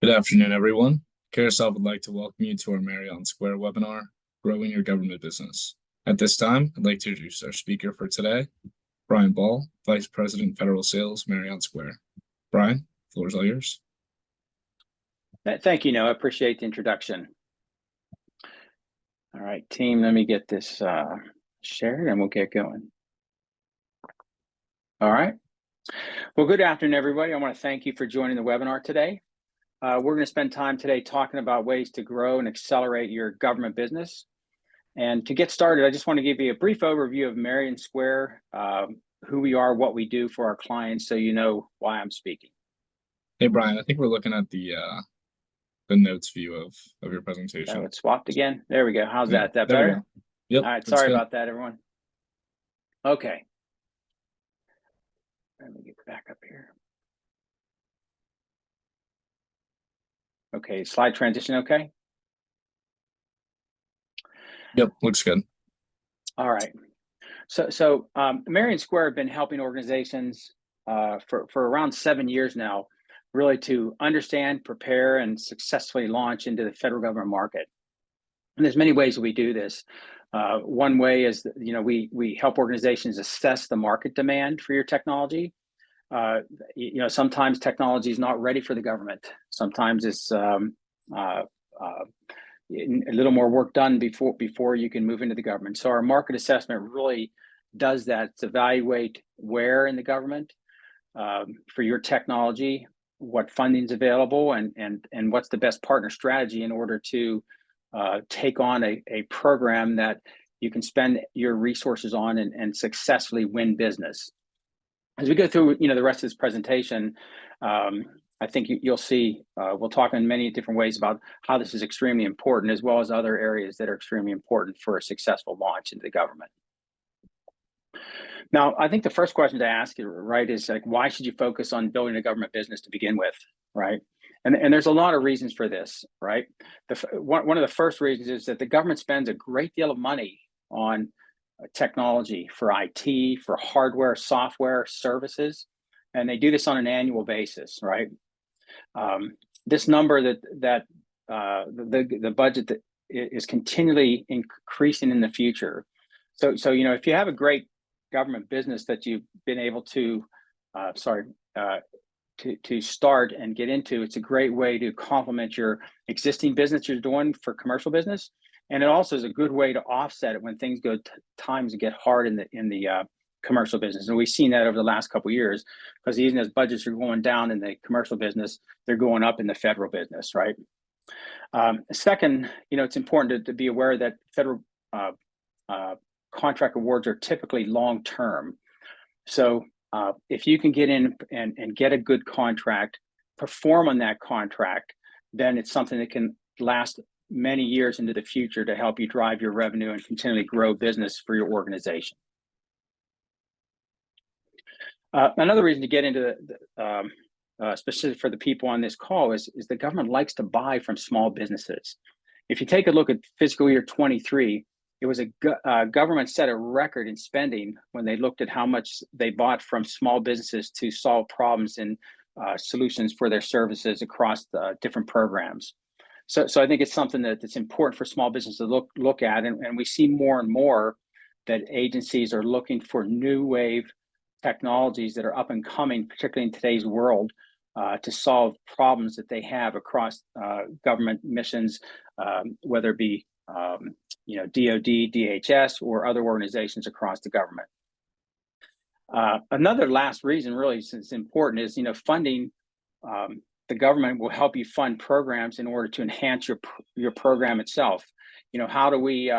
Good afternoon, everyone. Carousel would like to welcome you to our Marion Square webinar, Growing Your Government Business. At this time, I'd like to introduce our speaker for today, Brian Ball, Vice President, Federal Sales, Marion Square. Brian, the floor is all yours. Thank you, Noah. I appreciate the introduction. All right, team, let me get this shared and we'll get going. All right. Well, good afternoon, everybody. I want to thank you for joining the webinar today. We're going to spend time today talking about ways to grow and accelerate your government business. And to get started, I just want to give you a brief overview of Marion Square, who we are, what we do for our clients, so you know why I'm speaking. Hey, Brian, I think we're looking at the notes view of your presentation. Oh, it swapped again. There we go. How's that? Is that better? Yep. All right. Sorry about that, everyone. Okay. Let me get back up here. Okay, slide transition okay? Yep, looks good. All right. So Marion Square have been helping organizations for around 7 years now, really to understand, prepare, and successfully launch into the federal government market. And there's many ways we do this. One way is that, we help organizations assess the market demand for your technology. Sometimes technology is not ready for the government. Sometimes it's a little more work done before you can move into the government. So our market assessment really does that to evaluate where in the government for your technology, what funding is available, and what's the best partner strategy in order to take on a program that you can spend your resources on and successfully win business. As we go through, the rest of this presentation, I think you'll see we'll talk in many different ways about how this is extremely important, as well as other areas that are extremely important for a successful launch into the government. Now, I think the first question to ask, right, is like, why should you focus on building a government business to begin with, right? And there's a lot of reasons for this, right? One of the first reasons is that the government spends a great deal of money on technology, for IT, for hardware, software, services, and they do this on an annual basis, right? This number that the budget that is continually increasing in the future. So if you have a great government business that you've been able to to start and get into, it's a great way to complement your existing business you're doing for commercial business. And it also is a good way to offset it when things times get hard in the commercial business. And we've seen that over the last couple of years, because even as budgets are going down in the commercial business, they're going up in the federal business, right? Second, it's important to be aware that federal contract awards are typically long-term. So if you can get in and get a good contract, perform on that contract, then it's something that can last many years into the future to help you drive your revenue and continually grow business for your organization. Another reason to get into specific for the people on this call is the government likes to buy from small businesses. If you take a look at fiscal year 23, it was a government set a record in spending when they looked at how much they bought from small businesses to solve problems and solutions for their services across the different programs. So I think it's something that's important for small business to look at, and we see more and more that agencies are looking for new wave technologies that are up and coming, particularly in today's world, to solve problems that they have across government missions, whether it be DoD, DHS, or other organizations across the government. Another last reason, really, since it's important, is funding. The government will help you fund programs in order to enhance your program itself. How do we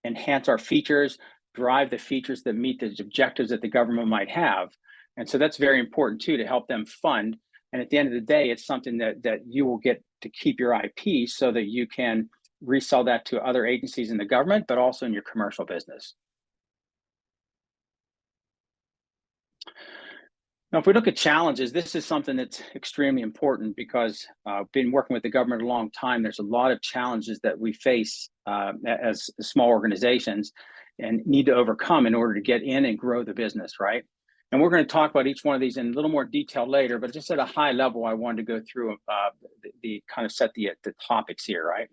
enhance our features, drive the features that meet the objectives that the government might have? And so that's very important too, to help them fund. And at the end of the day, it's something that you will get to keep your IP so that you can resell that to other agencies in the government, but also in your commercial business. Now, if we look at challenges, this is something that's extremely important, because I've been working with the government a long time. There's a lot of challenges that we face as small organizations and need to overcome in order to get in and grow the business, right? And we're going to talk about each one of these in a little more detail later, but just at a high level, I wanted to go through the kind of set the topics here, right?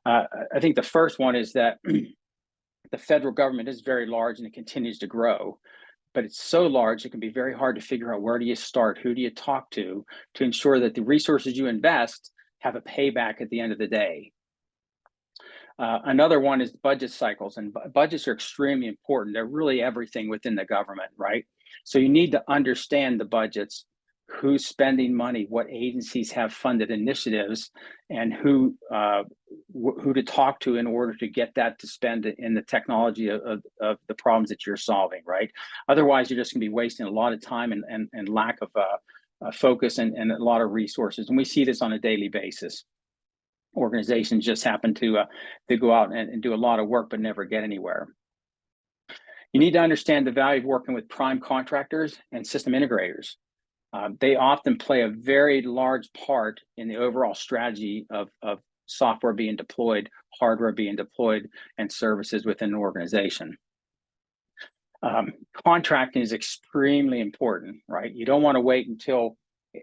I think the first one is that the federal government is very large and it continues to grow, but it's so large, it can be very hard to figure out where do you start, who do you talk to ensure that the resources you invest have a payback at the end of the day. Another one is budget cycles, and budgets are extremely important. They're really everything within the government, right? So you need to understand the budgets, who's spending money, what agencies have funded initiatives, and who to talk to in order to get that to spend in the technology of the problems that you're solving, right? Otherwise, you're just going to be wasting a lot of time and lack of focus and a lot of resources. And we see this on a daily basis. Organizations just happen to go out and do a lot of work but never get anywhere. You need to understand the value of working with prime contractors and system integrators. They often play a very large part in the overall strategy of software being deployed, hardware being deployed, and services within an organization. Contracting is extremely important, right? You don't want to wait until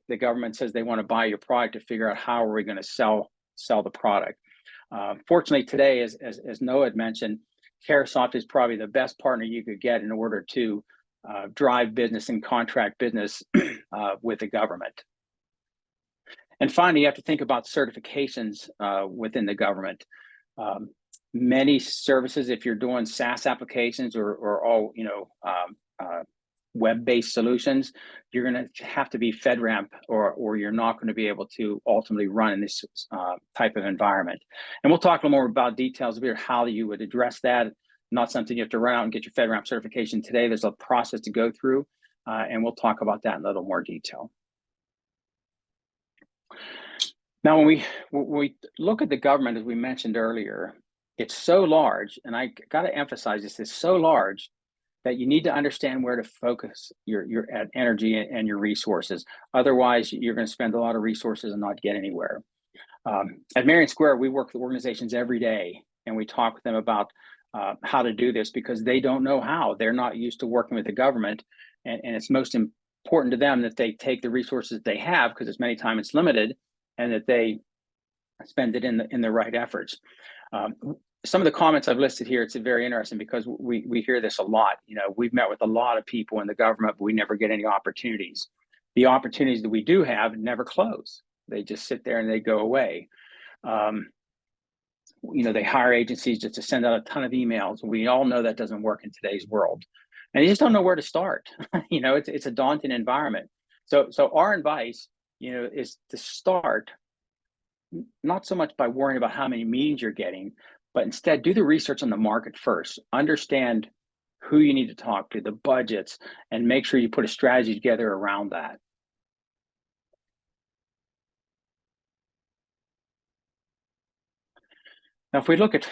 the government says they want to buy your product to figure out how are we going to sell the product. Fortunately, today, as Noah had mentioned, Carahsoft is probably the best partner you could get in order to drive business and contract business with the government. And finally, you have to think about certifications within the government. Many services, if you're doing SaaS applications or all web-based solutions, you're going to have to be FedRAMP or you're not going to be able to ultimately run in this type of environment. And we'll talk a little more about details about how you would address that. Not something you have to run out and get your FedRAMP certification today. There's a process to go through, and we'll talk about that in a little more detail. Now, when we look at the government, as we mentioned earlier, it's so large, and I got to emphasize this, it's so large that you need to understand where to focus your energy and your resources. Otherwise, you're going to spend a lot of resources and not get anywhere. At Marion Square, we work with organizations every day, and we talk with them about how to do this because they don't know how. They're not used to working with the government, and it's most important to them that they take the resources they have, because it's many times it's limited, and that they spend it in the right efforts. Some of the comments I've listed here, it's very interesting because we hear this a lot. You know, we've met with a lot of people in the government, but we never get any opportunities. The opportunities that we do have never close. They just sit there and they go away. They hire agencies just to send out a ton of emails. We all know that doesn't work in today's world. And you just don't know where to start. It's a daunting environment. So our advice, is to start not so much by worrying about how many meetings you're getting, but instead do the research on the market first. Understand who you need to talk to, the budgets, and make sure you put a strategy together around that. Now, if we look at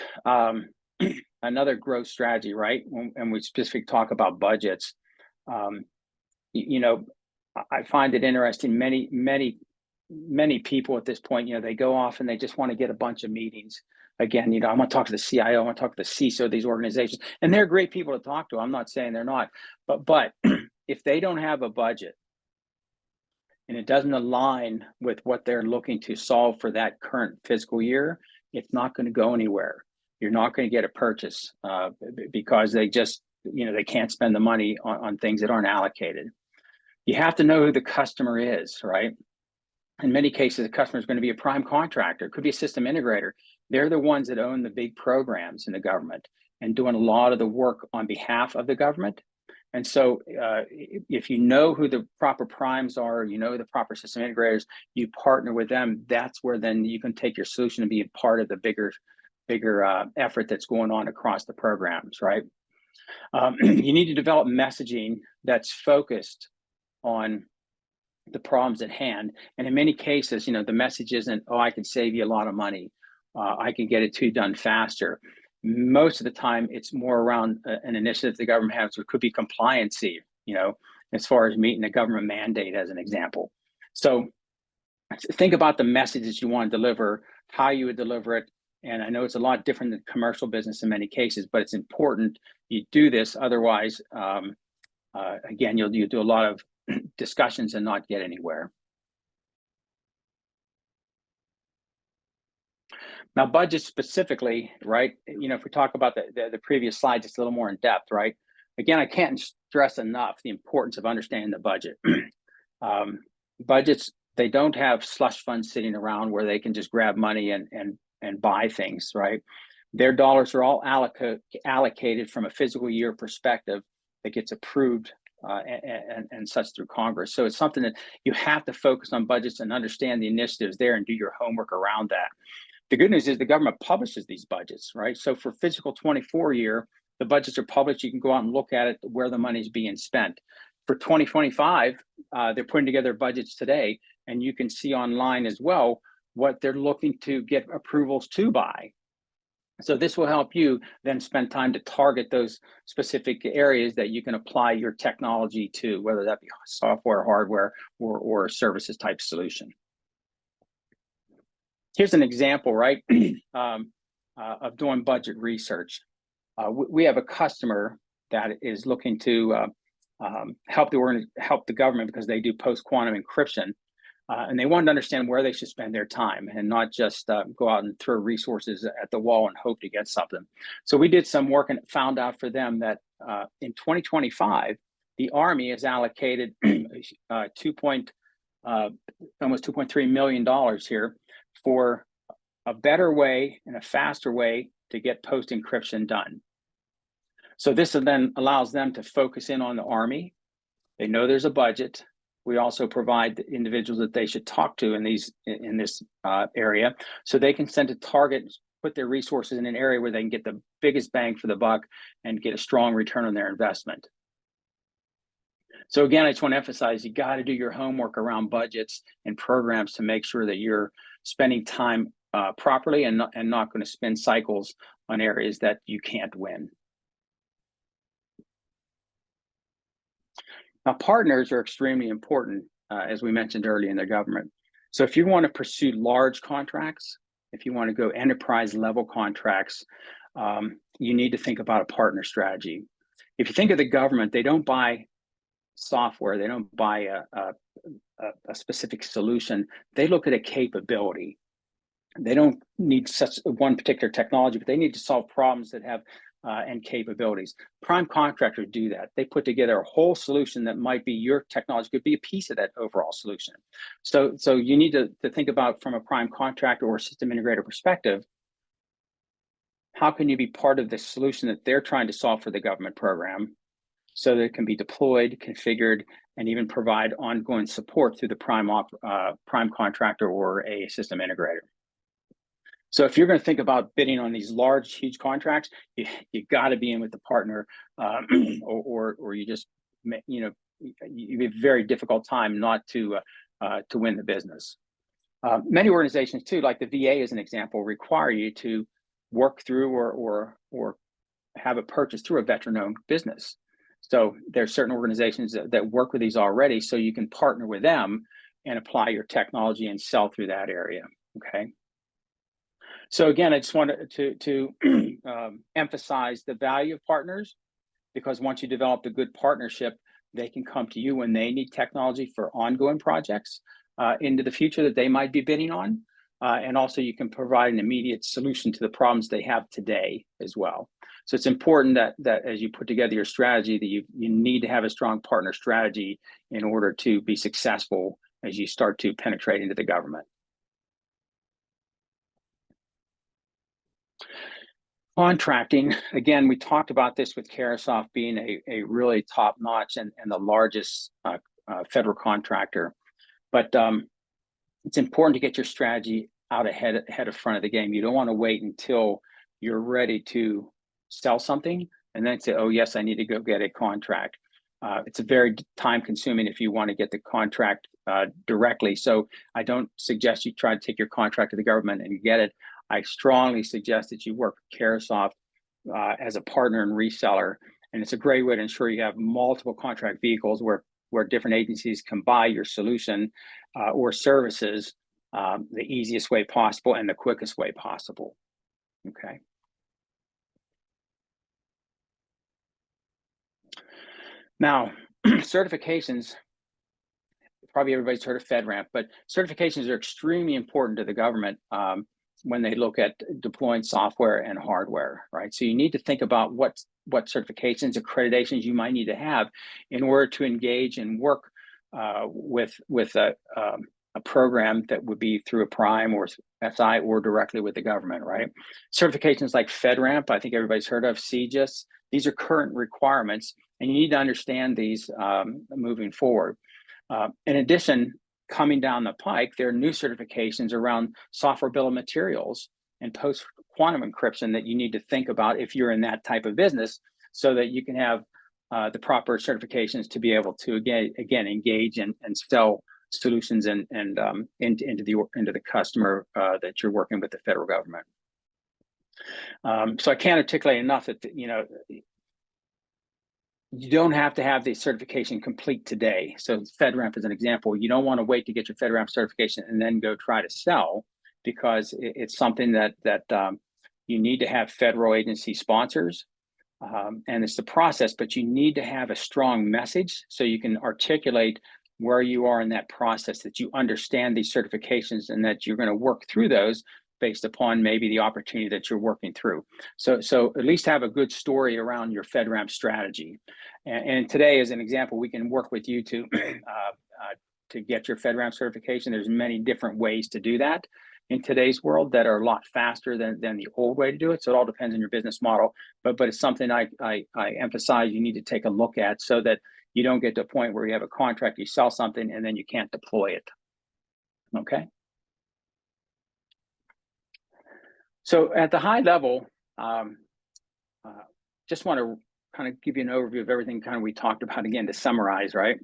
another growth strategy, right, and we specifically talk about budgets, I find it interesting. Many people at this point, they go off and they just want to get a bunch of meetings. Again, I want to talk to the CIO, I want to talk to the CISO of these organizations, and they're great people to talk to. I'm not saying they're not, but if they don't have a budget and it doesn't align with what they're looking to solve for that current fiscal year, it's not going to go anywhere. You're not going to get a purchase because they just, they can't spend the money on things that aren't allocated. You have to know who the customer is, right? In many cases, the customer is going to be a prime contractor. It could be a system integrator. They're the ones that own the big programs in the government and doing a lot of the work on behalf of the government. And so if you know who the proper primes are, the proper system integrators, you partner with them, that's where then you can take your solution and be a part of the bigger effort that's going on across the programs, right? You need to develop messaging that's focused on the problems at hand. And in many cases, the message isn't, oh, I can save you a lot of money. I can get it to you done faster. Most of the time, it's more around an initiative the government has, which could be compliancy, as far as meeting the government mandate, as an example. So think about the messages you want to deliver, how you would deliver it. And I know it's a lot different than commercial business in many cases, but it's important you do this. Otherwise, again, you'll do a lot of discussions and not get anywhere. Now, budgets specifically, right? If we talk about the previous slide just a little more in depth, right? Again, I can't stress enough the importance of understanding the budget. Budgets, they don't have slush funds sitting around where they can just grab money and buy things, right? Their dollars are all allocated from a fiscal year perspective that gets approved and such through Congress. So it's something that you have to focus on budgets and understand the initiatives there and do your homework around that. The good news is the government publishes these budgets, right? So for fiscal 24 year, the budgets are published. You can go out and look at it, where the money is being spent. For 2025, they're putting together budgets today, and you can see online as well what they're looking to get approvals to buy. So this will help you then spend time to target those specific areas that you can apply your technology to, whether that be software, hardware, or a services type solution. Here's an example, right, of doing budget research. We have a customer that is looking to help the government because they do post-quantum encryption. And they wanted to understand where they should spend their time and not just go out and throw resources at the wall and hope to get something. So we did some work and found out for them that in 2025, the Army has allocated almost $2.3 million here for a better way and a faster way to get post-encryption done. So this then allows them to focus in on the Army. They know there's a budget. We also provide the individuals that they should talk to in this area, so they can send a target, put their resources in an area where they can get the biggest bang for the buck and get a strong return on their investment. So again, I just want to emphasize, you got to do your homework around budgets and programs to make sure that you're spending time properly and not going to spin cycles on areas that you can't win. Now, partners are extremely important, as we mentioned earlier, in the government. So if you want to pursue large contracts, if you want to go enterprise level contracts, you need to think about a partner strategy. If you think of the government, they don't buy software, they don't buy a specific solution. They look at a capability. They don't need such one particular technology, but they need to solve problems that have and capabilities. Prime contractors do that. They put together a whole solution that might be your technology, could be a piece of that overall solution. So you need to think about, from a prime contractor or system integrator perspective, how can you be part of the solution that they're trying to solve for the government program, so that it can be deployed, configured, and even provide ongoing support through the prime contractor or a system integrator. So if you're going to think about bidding on these large, huge contracts, you got to be in with the partner, or you just, you have a very difficult time not to win the business. Many organizations too, like the VA as an example, require you to work through or have it purchased through a veteran-owned business. So there's certain organizations that work with these already, so you can partner with them and apply your technology and sell through that area. Okay. So again, I just wanted to emphasize the value of partners, because once you develop a good partnership, they can come to you when they need technology for ongoing projects into the future that they might be bidding on. And also you can provide an immediate solution to the problems they have today as well. So it's important that as you put together your strategy, that you need to have a strong partner strategy in order to be successful as you start to penetrate into the government. Contracting, again, we talked about this with Carahsoft being a really top-notch and the largest federal contractor. But it's important to get your strategy out ahead of front of the game. You don't want to wait until you're ready to sell something and then say, oh, yes, I need to go get a contract. It's a very time-consuming if you want to get the contract directly. So I don't suggest you try to take your contract to the government and get it. I strongly suggest that you work with Carahsoft as a partner and reseller. And it's a great way to ensure you have multiple contract vehicles where different agencies can buy your solution or services the easiest way possible and the quickest way possible. Okay. Now, certifications, probably everybody's heard of FedRAMP, but certifications are extremely important to the government when they look at deploying software and hardware, right? So you need to think about what certifications, accreditations you might need to have in order to engage and work with a program that would be through a prime or SI or directly with the government, right? Certifications like FedRAMP, I think everybody's heard of, CGIS, these are current requirements, and you need to understand these moving forward. In addition, coming down the pike, there are new certifications around software bill of materials and post-quantum encryption that you need to think about if you're in that type of business, so that you can have the proper certifications to be able to again engage and sell solutions and into the customer that you're working with the federal government. So I can't articulate enough that you don't have to have the certification complete today. So FedRAMP is an example. You don't want to wait to get your FedRAMP certification and then go try to sell, because it's something that you need to have federal agency sponsors, and it's the process, but you need to have a strong message so you can articulate where you are in that process, that you understand these certifications and that you're going to work through those based upon maybe the opportunity that you're working through. So at least have a good story around your FedRAMP strategy. And today, as an example, we can work with you to get your FedRAMP certification. There's many different ways to do that in today's world that are a lot faster than the old way to do it. So it all depends on your business model, but it's something I emphasize you need to take a look at, so that you don't get to a point where you have a contract, you sell something, and then you can't deploy it. Okay. So at the high level, just want to kind of give you an overview of everything kind of we talked about again to summarize, right?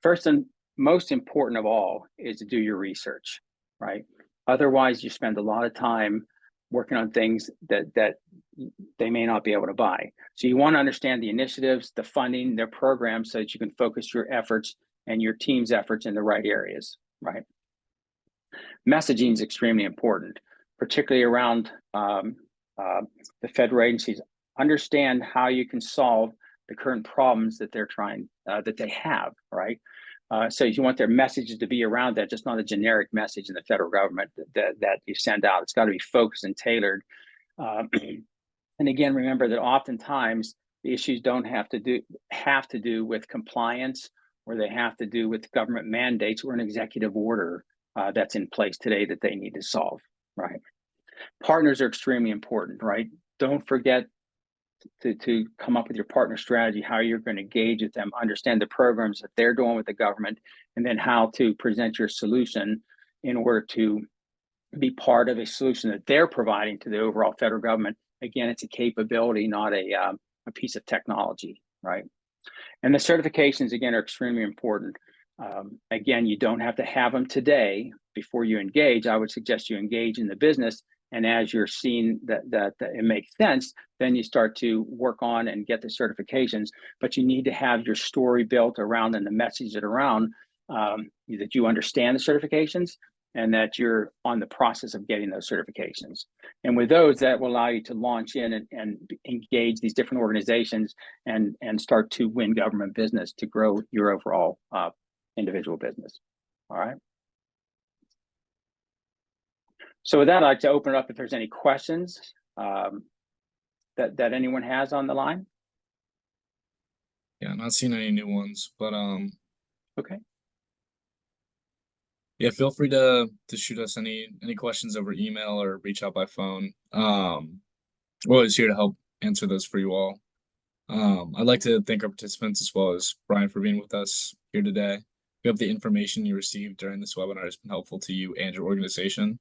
First and most important of all is to do your research, right? Otherwise, you spend a lot of time working on things that they may not be able to buy. So you want to understand the initiatives, the funding, their programs, so that you can focus your efforts and your team's efforts in the right areas, right? Messaging is extremely important, particularly around the federal agencies. Understand how you can solve the current problems that they're trying, that they have, right? So you want their messages to be around that, just not a generic message in the federal government that you send out. It's got to be focused and tailored. And again, remember that oftentimes the issues don't have to do with compliance, or they have to do with government mandates or an executive order that's in place today that they need to solve, right? Partners are extremely important, right? Don't forget to come up with your partner strategy, how you're going to engage with them, understand the programs that they're doing with the government, and then how to present your solution in order to be part of a solution that they're providing to the overall federal government. Again, it's a capability, not a piece of technology, right? And the certifications, again, are extremely important. Again, you don't have to have them today before you engage. I would suggest you engage in the business, and as you're seeing that it makes sense, then you start to work on and get the certifications. But you need to have your story built around and the message around that you understand the certifications and that you're on the process of getting those certifications. And with those, that will allow you to launch in and engage these different organizations and start to win government business to grow your overall individual business. All right. So with that, I'd like to open it up if there's any questions that anyone has on the line. Yeah, I'm not seeing any new ones, but okay. Yeah, feel free to shoot us any questions over email or reach out by phone. We're always here to help answer those for you all. I'd like to thank our participants as well as Brian for being with us here today. We hope the information you received during this webinar has been helpful to you and your organization.